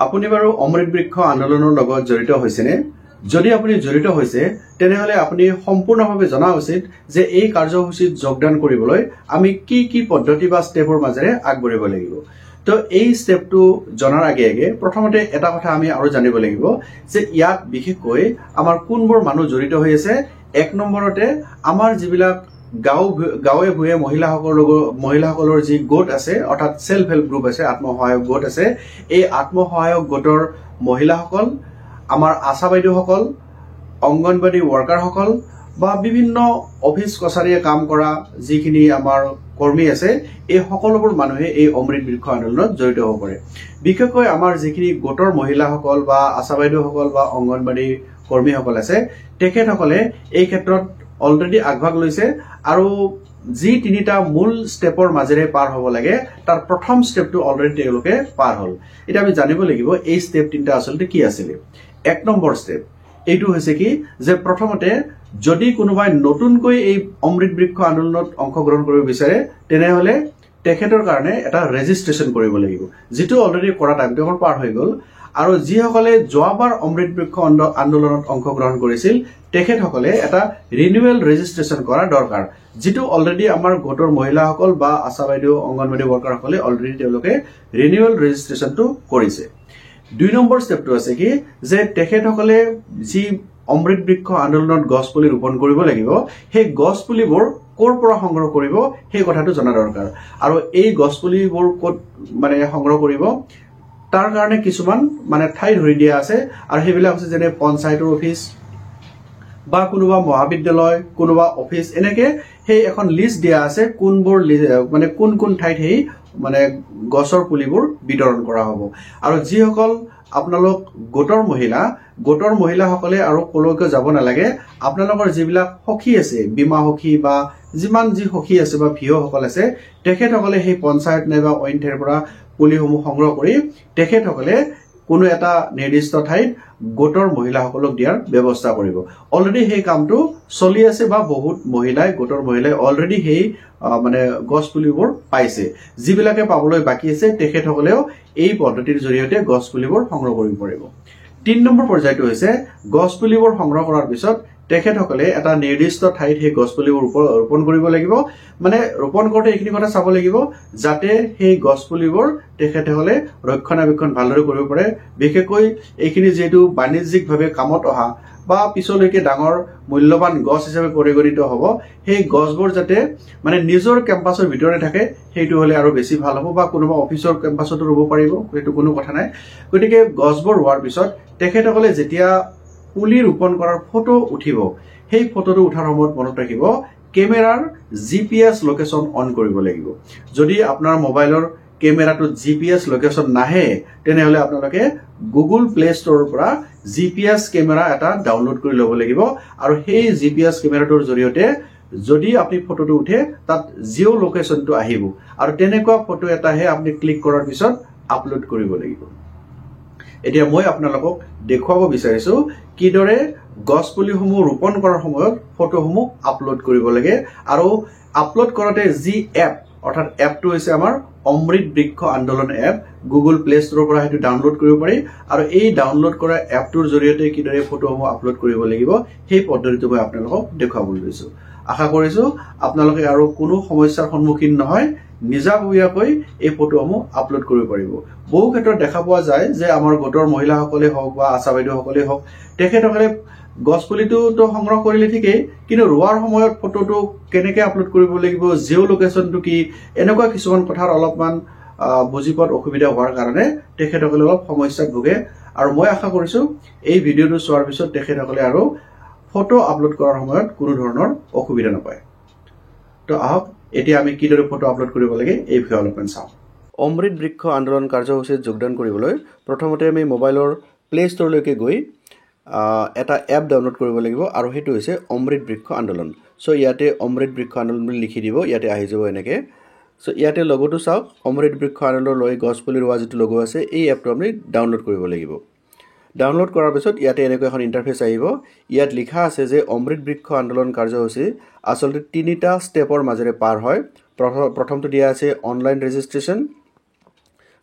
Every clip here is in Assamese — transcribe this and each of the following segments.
আপুনি বাৰু অমৃত বৃক্ষ আন্দোলনৰ লগত জড়িত হৈছেনে? যদি আপুনি জড়িত হৈছে তেনেহলে আপুনি সম্পূৰ্ণভাৱে জনা উচিত যে এই কাৰ্যসূচীত যোগদান কৰিবলৈ আমি কি পদ্ধতি বা ষ্টেপৰ মাজেৰে আগবাঢ়িব লাগিব। তো এই ষ্টেপটো জনাৰ আগে আগে প্ৰথমতে এটা কথা আমি আৰু জানিব লাগিব যে ইয়াত বিশেষকৈ আমাৰ কোনবোৰ মানুহ জড়িত হৈ আছে। এক নম্বৰতে আমাৰ যিবিলাক গাঁৱে ভূঞে মহিলাসকলৰ যি গোট আছে অৰ্থাৎ সেলফ হেল্প গ্ৰুপ আছে, আত্মসহায়ক গোট আছে, এই আত্মসহায়ক গোটৰ মহিলাসকল, আমাৰ আশা বাইদেউসকল, অংগনবাড়ী ৱৰ্কাৰসকল বা বিভিন্ন অফিচ কছাৰীয়ে কাম কৰা যিখিনি আমাৰ কৰ্মী আছে, এই সকলোবোৰ মানুহে এই অমৃত বৃক্ষ আন্দোলনত জড়িত হ'ব পাৰে। বিশেষকৈ আমাৰ যিখিনি গোটৰ মহিলাসকল বা আশা বাইদেউসকল বা অংগনবাড়ী কৰ্মীসকল আছে, তেখেতসকলে এই ক্ষেত্ৰত অলৰেডি আগভাগ লৈছে আৰু যি তিনিটা মূল ষ্টেপৰ মাজেৰে পাৰ হ'ব লাগে তাৰ প্ৰথম ষ্টেপটো অলৰেডি তেওঁলোকে পাৰ হ'ল। এতিয়া আমি জানিব লাগিব এই ষ্টেপ তিনিটা আচলতে কি আছিলে। এক নম্বৰ ষ্টেপ এইটো হৈছে কি যে প্ৰথমতে যদি কোনোবাই নতুনকৈ এই অমৃত বৃক্ষ আন্দোলনত অংশগ্ৰহণ কৰিব বিচাৰে তেনেহলে তেখেতৰ কাৰণে এটা ৰেজিষ্ট্ৰেশ্যন কৰিব লাগিব, যিটো অলৰেডি কৰা টাইমটো অকণ পাৰ হৈ গ'ল। আৰু যিসকলে যোৱাবাৰ অমৃত বৃক্ষ আন্দোলনত অংশগ্ৰহণ কৰিছিল তেখেতসকলে এটা ৰিনিউৱেল ৰেজিষ্ট্ৰেশ্যন কৰা দৰকাৰ, যিটো অলৰেডি আমাৰ গোটৰ মহিলাসকল বা আশা বাইদেউ অংগনবাড়ী ৱৰ্কাৰসকলে অলৰেডি তেওঁলোকে ৰিনিউৱেল ৰেজিষ্ট্ৰেশ্যনটো কৰিছে। দুই নম্বৰ ষ্টেপটো আছে কি যে তেখেতসকলে যি অমৃত বৃক্ষ আন্দোলনত গছ পুলি ৰোপণ কৰিব লাগিব, সেই গছ পুলিবোৰ ক'ৰ পৰা সংগ্ৰহ কৰিব সেই কথাটো জনা দৰকাৰ। আৰু এই গছ পুলিবোৰ ক'ত সংগ্ৰহ কৰিব তাৰ কাৰণে কিছুমান ঠাই ধৰি দিয়া আছে, আৰু সেইবিলাক হৈছে যেনে পঞ্চায়তৰ অফিচ বা কোনোবা মহাবিদ্যালয়, কোনোবা অফিচ, এনেকে সেই এখন লিষ্ট দিয়া আছে কোনবোৰ কোন ঠাইত সেই গছৰ পুলিবোৰ বিতৰণ কৰা হ'ব। আৰু যিসকল আপোনালোক গোটৰ মহিলাসকলে আৰু কলৈকে যাব নালাগে, আপোনালোকৰ যিবিলাক সখী আছে, বীমা সখী বা যিমান যি সখী আছে বা ভিঅ'সকল আছে, তেখেতসকলে সেই পঞ্চায়ত নাইবা অইন ঠাইৰ পৰা পুলিসমূহ সংগ্ৰহ কৰি তেখেতসকলে কোনো এটা নিৰ্দিষ্ট ঠাইত গোটৰ মহিলাসকলক দিয়াৰ ব্যৱস্থা কৰিব। অলৰেডি সেই কামটো চলি আছে বা বহুত গোটৰ মহিলাই অলৰেডি সেই গছ পুলিবোৰ পাইছে। যিবিলাকে পাবলৈ বাকী আছে তেখেতসকলেও এই পদ্ধতিৰ জৰিয়তে গছ পুলিবোৰ সংগ্ৰহ কৰিব পাৰিব। ৩ নম্বৰ পৰ্যায়টো হৈছে গছ পুলিবোৰ সংগ্ৰহ কৰাৰ পিছত তেখেতসকলে এটা নিৰ্দিষ্ট ঠাইত সেই গছ পুলিবোৰ ৰোপণ কৰিব লাগিব। ৰোপণ কৰোঁতে এইখিনি কথা চাব লাগিব যাতে সেই গছ পুলিবোৰ তেখেতসকলে ৰক্ষণাবেক্ষণ ভালদৰে কৰিব পাৰে। বিশেষকৈ এইখিনি যিহেতু বাণিজ্যিকভাৱে কামত অহা বা পিছলৈকে ডাঙৰ মূল্যৱান গছ হিচাপে পৰিগণিত হ'ব, সেই গছবোৰ যাতে নিজৰ কেম্পাছৰ ভিতৰতে থাকে সেইটো হ'লে আৰু বেছি ভাল হ'ব, বা কোনোবা অফিচৰ কেম্পাছতো ৰুব পাৰিব, সেইটো কোনো কথা নাই। গতিকে গছবোৰ ৰোৱাৰ পিছত তেখেতসকলে যেতিয়া পুলি ৰোপণ কৰাৰ ফটো উঠিব, সেই ফটোটো উঠাৰ সময়ত মনত ৰাখিব কেমেৰাৰ GPS লোকেশ্যন অন কৰিব লাগিব। যদি আপোনাৰ মোবাইলৰ কেমেৰাটোত GPS লোকেশ্যন নাহে তেনেহলে আপোনালোকে গুগল প্লে ষ্টৰৰ পৰা GPS কেমেৰা এটা ডাউনলোড কৰি ল'ব লাগিব। আৰু সেই GPS কেমেৰাটোৰ জৰিয়তে যদি আপুনি ফটোটো উঠে তাত জিঅ' লোকেশ্যনটো আহিব, আৰু তেনেকুৱা ফটো এটাহে আপুনি ক্লিক কৰাৰ পিছত আপলোড কৰিব লাগিব। এতিয়া মই আপোনালোকক দেখুৱাব বিচাৰিছো কিদৰে গছ পুলিসমূহ ৰোপণ কৰাৰ সময়ত ফটোসমূহ আপলোড কৰিব লাগে। আৰু আপলোড কৰোঁতে যি এপ, অৰ্থাৎ এপটো হৈছে আমাৰ অমৃত বৃক্ষ আন্দোলন এপ, গুগল প্লে ষ্টৰৰ পৰা সেইটো ডাউনলোড কৰিব পাৰি। আৰু এই ডাউনলোড কৰা এপটোৰ জৰিয়তে কিদৰে ফটোসমূহ আপলোড কৰিব লাগিব সেই পদ্ধতিটো মই আপোনালোকক দেখুৱাবলৈ লৈছো। আশা কৰিছো আপোনালোকে আৰু কোনো সমস্যাৰ সন্মুখীন নহয়, নিজাববীয়াকৈ এই ফটোসমূহ আপলোড কৰিব পাৰিব। বহু ক্ষেত্ৰত দেখা পোৱা যায় যে আমাৰ গোটৰ মহিলাসকলে হওক বা আশা বাইদেউসকলে হওক, তেখেতসকলে গছ পুলিটোতো সংগ্ৰহ কৰিলে ঠিকেই, কিন্তু ৰোৱাৰ সময়ত ফটোটো কেনেকৈ আপলোড কৰিব লাগিব, জিঅ' লোকেশ্যনটো কি, এনেকুৱা কিছুমান কথাৰ অলপমান বুজি পোৱাত অসুবিধা হোৱাৰ কাৰণে তেখেতসকলে অলপ সমস্যাত ভোগে। আৰু মই আশা কৰিছো এই ভিডিঅ'টো চোৱাৰ পিছত তেখেতসকলে আৰু ফটো আপলোড কৰাৰ সময়ত কোনো ধৰণৰ অসুবিধা নাপায়। তো আহক এতিয়া আমি কিদৰে ফটো আপলোড কৰিব লাগে এই বিষয়ে অলপমান চাওঁ। অমৃত বৃক্ষ আন্দোলন কাৰ্যসূচীত যোগদান কৰিবলৈ প্ৰথমতে আমি মোবাইলৰ প্লে ষ্টৰলৈকে গৈ এটা এপ ডাউনলোড কৰিব লাগিব, আৰু সেইটো হৈছে অমৃত বৃক্ষ আন্দোলন। চ' ইয়াতে অমৃত বৃক্ষ আন্দোলন বুলি লিখি দিব, ইয়াতে আহি যাব এনেকৈ। চ' ইয়াতে লগোটো চাওক, অমৃত বৃক্ষ আন্দোলন লৈ গছ পুলি ৰোৱা যিটো লগো আছে এই এপটো আপুনি ডাউনলোড কৰিব লাগিব। ডাউনলোড কৰাৰ পিছত ইয়াতে এনেকৈ এখন ইণ্টাৰফেচ আহিব। ইয়াত লিখা আছে যে অমৃত বৃক্ষ আন্দোলন কাৰ্যসূচী আচলতে 3টা ষ্টেপৰ মাজেৰে পাৰ হয়। প্ৰথমটো দিয়া আছে অনলাইন ৰেজিষ্ট্ৰেশ্যন,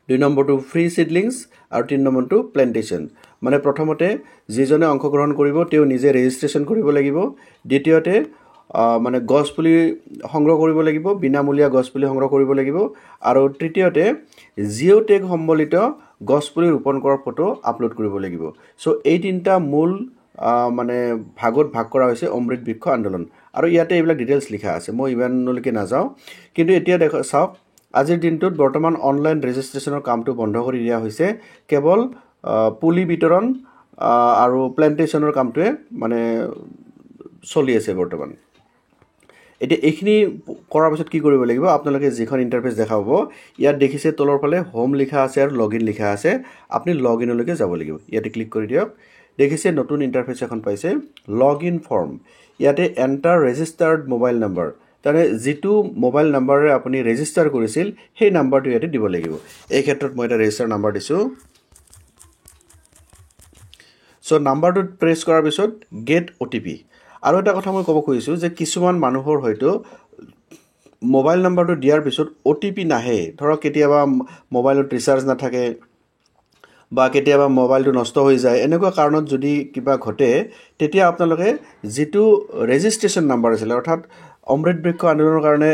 2 নম্বৰটো ফ্ৰী সিডলিংস আৰু 3 নম্বৰটো প্ল্যান্টেশন মানে প্ৰথমতে যিজনে অংশগ্ৰহণ কৰিব তেওঁ নিজে ৰেজিষ্ট্ৰেচন কৰিব লাগিব দ্বিতীয়তে মানে গছপুলি সংগ্ৰহ কৰিব লাগিব বিনামূলীয়া গছপুলি সংগ্ৰহ কৰিব লাগিব আৰু তৃতীয়তে জিঅ'টেগ সম্বলিত গছপুলি ৰোপণ কৰাৰ ফটো আপলোড কৰিব লাগিব সো এই তিনটা মূল মানে ভাগত ভাগ কৰা হৈছে অমৃত বৃক্ষ আন্দোলন আৰু ইয়াতে এইবিলাক ডিটেইলছ লিখা আছে মই ইমানলৈকে নাযাওঁ কিন্তু এতিয়া চাওক আজিৰ দিনটোত বৰ্তমান অনলাইন ৰেজিষ্ট্ৰেচনৰ কামটো বন্ধ কৰি দিয়া হৈছে কেৱল পুলি বিতৰণ আৰু প্ল্যান্টেশনৰ কামটোৱে মানে চলি আছে বৰ্তমান এতিয়া এইখিনি কৰাৰ পিছত কি কৰিব লাগিব আপোনালোকে যিখন ইন্টাৰফেস দেখা পাব ইয়াত দেখিছে তলৰ ফালে হোম লিখা আছে আৰু লগইন লিখা আছে আপুনি লগইনলৈকে যাব লাগিব ইয়াতে ক্লিক কৰি দিয়ক দেখিছে নতুন ইন্টাৰফেস এখন পাইছে লগইন ফৰ্ম ইয়াতে এন্টাৰ ৰেজিষ্টাৰ্ড মোবাইল নম্বৰ তাৰে যেটো মোবাইল নম্বৰে আপুনি ৰেজিষ্টাৰ কৰিছিল সেই নম্বৰটো ইয়াতে দিব লাগিব এই ক্ষেত্ৰত মই এটা ৰেজিষ্টাৰ নম্বৰ দিছো সো নম্বৰটো প্ৰেছ কৰাৰ পিছত গেট ওটিপি আৰু এটা কথা মই ক'ব খুজিছো যে কিছুমান মানুহৰ হয়তো মোবাইল নম্বৰটো দিয়াৰ পিছত ওটিপি নাহে ধৰক কেতিয়াবা মোবাইলত ৰিচাৰ্জ নাথাকে বা কেতিয়াবা মোবাইলটো নষ্ট হৈ যায় এনেকুৱা কাৰণত যদি কিবা ঘটে তেতিয়া আপোনালোকে যেটো ৰেজিষ্ট্ৰেচন নম্বৰ আছিল অৰ্থাৎ অমৃত বৃক্ষ আন্দোলনৰ কাৰণে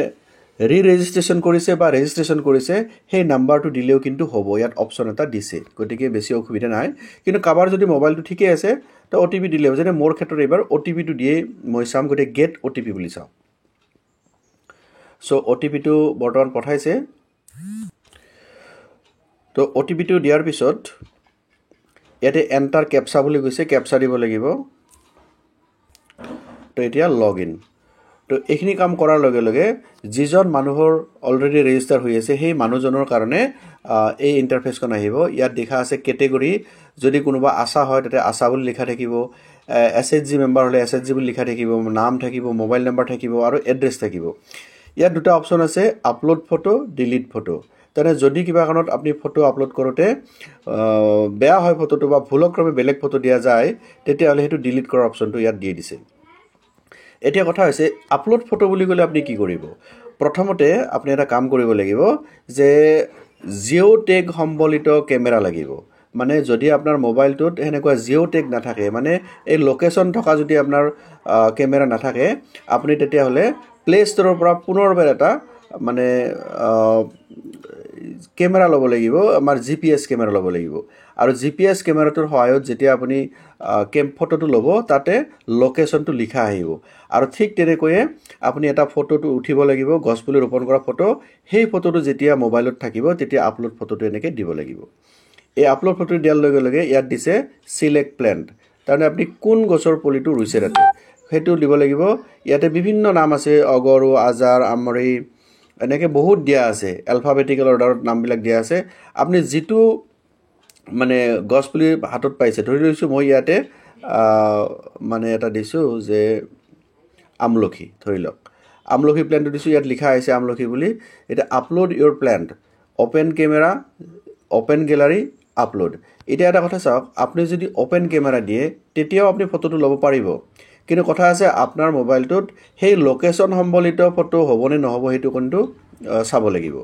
ৰেজিষ্ট্ৰেচন কৰিছে বা ৰেজিষ্ট্ৰেচন কৰিছে সেই নম্বৰটো দিলেও কিন্তু হ'ব ইয়াত অপচন এটা দিছে গতিকে বেছি অসুবিধা নাই কিন্তু কাবাৰ যদি মোবাইলটো ঠিকে আছে তো ওটিপি দিলেও যেনে মোৰ ক্ষেত্ৰত এবাৰ ওটিপিটো দিয়ে মই চাম গতে গেট ওটিপি বুলি চাও সো ওটিপিটো বৰ্তমান পঠাইছে তো ওটিপিটো দিয়াৰ পিছত ইয়াতে এন্টাৰ ক্যাপচা বুলি কৈছে ক্যাপচা দিব লাগিব তো এতিয়া লগইন তো এইখিনি কাম কৰাৰ লগে লগে যিজন মানুহৰ অলৰেডি ৰেজিষ্টাৰ হৈ আছে সেই মানুহজনৰ কাৰণে এই ইন্টাৰফেসখন আহিব ইয়াত দেখা আছে ক্যাটেগৰি যদি কোনোবা আশা হয় তাতে আশা বুলি লিখা থাকিব এসএসজি মেম্বাৰ হলে এসএসজি বুলি লিখা থাকিব নাম থাকিব মোবাইল নম্বৰ থাকিব আৰু এড্ৰেছ থাকিব ইয়াত দুটা অপচন আছে আপলোড ফটো ডিলিট ফটো তানে যদি কিবা কাৰণত আপুনি ফটো আপলোড কৰোতে বেয়া হয় ফটোটো বা ভুলক্ৰমে বেলেগ ফটো দিয়া যায় তেতিয়া হলে হেতু ডিলিট কৰাৰ অপচনটো ইয়াত দি দিছে এতিয়া কথা হৈছে আপলোড ফটো বুলি কলে আপুনি কি কৰিব প্ৰথমতে আপুনি এটা কাম কৰিব লাগিব যে জিঅ'টেগ সম্বলিত কেমেৰা লাগিব মানে যদি আপোনাৰ মোবাইলটোত হেনেকুৱা জিঅ'টেগ নাথাকে মানে এই লোকেশন থকা যদি আপোনাৰ কেমেৰা নাথাকে আপুনি তেতিয়া হলে প্লে ষ্টৰৰ পৰা পুনৰবাৰ এটা মানে কেমেৰা ল'ব লাগিব আমাৰ জিপিএস কেমেৰা ল'ব লাগিব আৰু জিপিএস কেমেৰাটোৰ সহায়ত যেতিয়া আপুনি ফটোটো ল'ব তাতে লোকেশনটো লিখা আহিব আৰু ঠিক তেনেকৈয়ে আপুনি এটা ফটোটো উঠিব লাগিব গছপুলি ৰোপণ কৰা ফটো সেই ফটোটো যেতিয়া মোবাইলত থাকিব তেতিয়া আপলোড ফটোটো এনেকৈ দিব লাগিব এই আপলোড ফটো দিয়াৰ লগে লগে ইয়াত দিছে সিলেক্ট প্ল্যান্ট তাৰমানে আপুনি কোন গছৰ পুলিটো ৰুইছে তাতে সেইটো দিব লাগিব ইয়াতে বিভিন্ন নাম আছে অগৰু আজাৰ আমৰি এনেকে বহুত দিয়া আছে এলফাবেটিক্যাল অৰ্ডাৰত নামবিলাক দিয়া আছে আপুনি যেটো মানে গছপুলি হাতত পাইছে ধৰি লৈছো মই ইয়াতে মানে এটা দিছো যে আমলখি ধৰি লওক আমলখি প্ল্যান্টটো দিছো ইয়াত লিখা আছে আমলখি বুলি এটা upload your plant open camera open gallery upload এটা এটা কথা চাওক আপুনি যদি ওপেন ক্যামেৰা দিয়ে তেতিয়াও আপুনি ফটোটো ল'ব পাৰিব কিন্তু কথা আছে আপোনাৰ মোবাইলটোত সেই লোকেশন সম্বলিত ফটো হ'বনে নহব হেতু কোনটো চাব লাগিব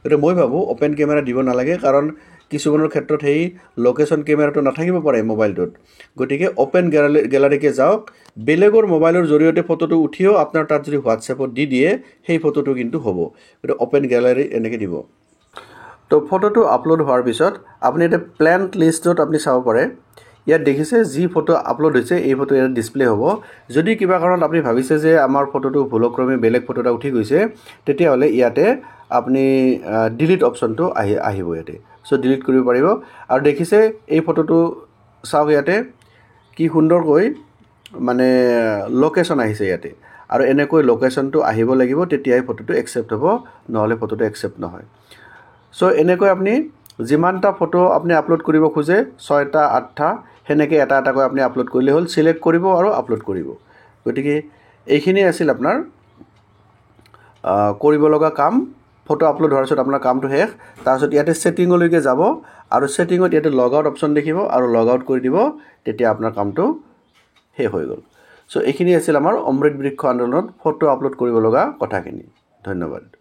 গতে মই ভাবো ওপেন ক্যামেৰা দিব নালাগে কাৰণ কিছুমানৰ ক্ষেত্ৰত সেই লোকেশন ক্যামেৰাটো নাথাকিব পাৰে মোবাইলটোত গতিকে ওপেন গ্যালাৰীকে যাওক বেলেগৰ মোবাইলৰ জৰিয়তে ফটোটো উঠিও আপোনাৰ তাত যদি হোৱাটছএপত দি দিয়ে সেই ফটোটো কিন্তু হ'ব গতে ওপেন গ্যালাৰী এনেকে দিব তো ফটোটো আপলোড হোৱাৰ পিছত আপুনি এটা প্ল্যান্ট লিষ্টত আপুনি চাব পাৰে ইয়াত দেখিছে যি ফটো আপলোড হৈছে এই ফটো ইয়াত ডিসপ্লে হ'ব যদি কিবা কাৰণত আপুনি ভাবিছে যে আমাৰ ফটোটো ভুলক্ৰমে বেলেগ ফটো এটা উঠি গৈছে তেতিয়া হলে ইয়াতে আপুনি ডিলিট অপচনটো আহিব ইয়াতে সো ডিলিট কৰিব পাৰিব আৰু দেখিছে এই ফটোটো চাওক ইয়াতে কি সুন্দৰকৈ মানে লোকেশন আহিছে ইয়াতে আৰু এনেকৈ লোকেশনটো আহিব লাগিব তেতিয়াই ফটোটো একচেপ্ট হ'ব নহলে ফটোটো একচেপ্ট নহয় সো এনেকৈ আপুনি যিমানটা ফটো আপুনি আপলোড কৰিব খোজে 6টা 8টা হেনেকে এটা এটাকৈ আপুনি আপলোড কৰিলে হল সিলেক্ট কৰিব আৰু আপলোড কৰিব গতিকে এইখিনি আছিল আপোনাৰ কৰিব লগা কাম ফটো আপলোড হোৱাৰ পিছত আপোনাৰ কামটো শেষ তাৰপিছত ইয়াতে সেটিংলৈকে যাব আৰু সেটিংত ইয়াতে লগ আউট অপচন দেখিব আৰু লগ আউট কৰি দিব তেতিয়া আপোনাৰ কামটো শেষ হৈ গল সো এইখিনি আছিল আমাৰ অমৃত বৃক্ষ আন্দোলনত ফটো আপলোড কৰিব লগা কথাখিনি ধন্যবাদ